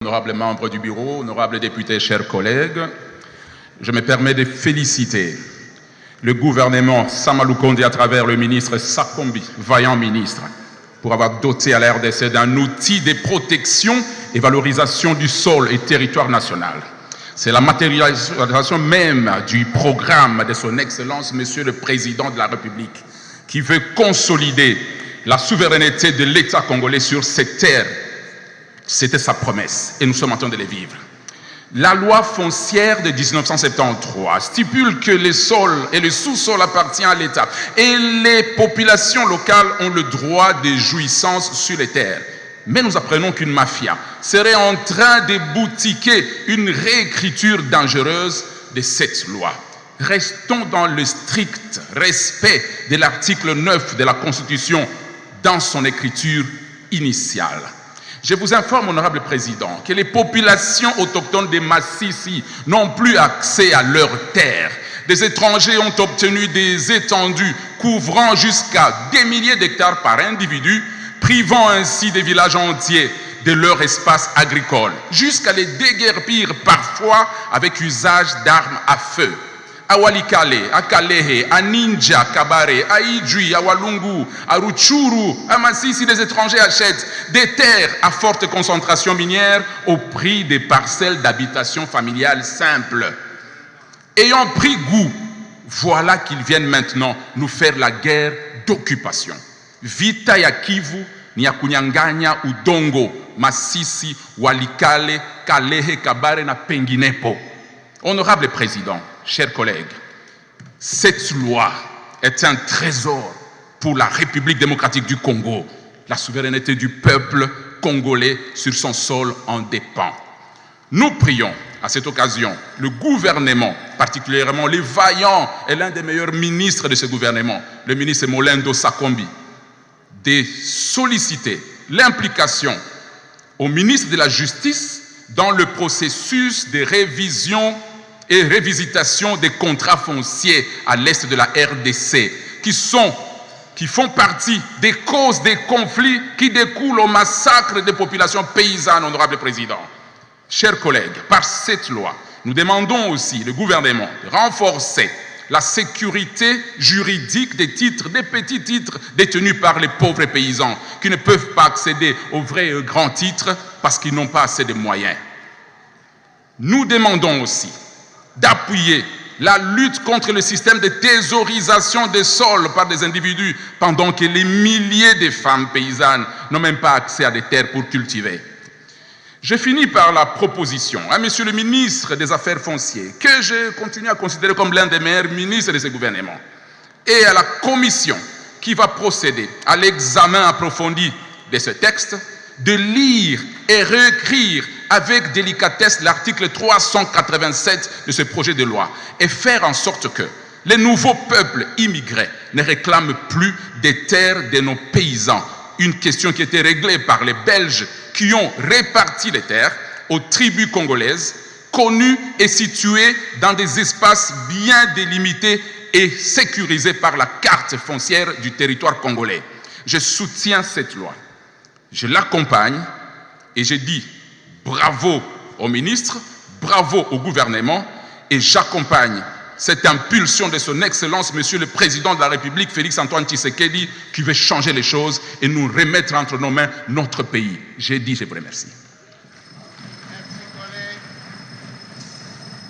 Honorables membres du bureau, honorables députés, chers collègues, je me permets de féliciter le gouvernement Sama Lukonde à travers le ministre Sakombi, vaillant ministre, pour avoir doté à la RDC d'un outil de protection et valorisation du sol et territoire national. C'est la matérialisation même du programme de son Excellence, Monsieur le Président de la République, qui veut consolider la souveraineté de l'État congolais sur ces terres. C'était sa promesse et nous sommes en train de les vivre. La loi foncière de 1973 stipule que les sols et le sous-sol appartiennent à l'État et les populations locales ont le droit de jouissance sur les terres. Mais nous apprenons qu'une mafia serait en train de boutiquer une réécriture dangereuse de cette loi. Restons dans le strict respect de l'article 9 de la Constitution dans son écriture initiale. Je vous informe, honorable président, que les populations autochtones de Massissi n'ont plus accès à leurs terres. Des étrangers ont obtenu des étendues couvrant jusqu'à des milliers d'hectares par individu, privant ainsi des villages entiers de leur espace agricole, jusqu'à les déguerpir parfois avec usage d'armes à feu. À Walikale, à Kalehe, à Ninja, Kabare, à Idjui, à Walungu, à Rutshuru, à Massissi, les étrangers achètent des terres à forte concentration minière au prix des parcelles d'habitation familiale simple. Ayant pris goût, voilà qu'ils viennent maintenant nous faire la guerre d'occupation. Vita ya Kivu, ni ya kunyanganya udongo, Massissi, Walikale, Kalehe, Kabare na penginepo. Honorable président, chers collègues, cette loi est un trésor pour la République démocratique du Congo. La souveraineté du peuple congolais sur son sol en dépend. Nous prions à cette occasion le gouvernement, particulièrement les vaillants et l'un des meilleurs ministres de ce gouvernement, le ministre Molindo Sakombi, de solliciter l'implication au ministre de la Justice dans le processus de révision et révisitation des contrats fonciers à l'est de la RDC, qui font partie des causes des conflits qui découlent au massacre des populations paysannes, honorable président. Chers collègues, par cette loi, nous demandons aussi le gouvernement de renforcer la sécurité juridique des titres, des petits titres détenus par les pauvres paysans qui ne peuvent pas accéder aux vrais grands titres parce qu'ils n'ont pas assez de moyens. Nous demandons aussi d'appuyer la lutte contre le système de thésaurisation des sols par des individus pendant que les milliers de femmes paysannes n'ont même pas accès à des terres pour cultiver. Je finis par la proposition à monsieur le ministre des Affaires foncières, que je continue à considérer comme l'un des meilleurs ministres de ce gouvernement, et à la commission qui va procéder à l'examen approfondi de ce texte, de lire et réécrire avec délicatesse l'article 387 de ce projet de loi et faire en sorte que les nouveaux peuples immigrés ne réclament plus des terres de nos paysans. Une question qui était réglée par les Belges qui ont réparti les terres aux tribus congolaises, connues et situées dans des espaces bien délimités et sécurisés par la carte foncière du territoire congolais. Je soutiens cette loi. Je l'accompagne et je dis bravo au ministre, bravo au gouvernement et j'accompagne cette impulsion de son Excellence, Monsieur le Président de la République, Félix-Antoine Tshisekedi, qui veut changer les choses et nous remettre entre nos mains notre pays. J'ai dit, je vous remercie.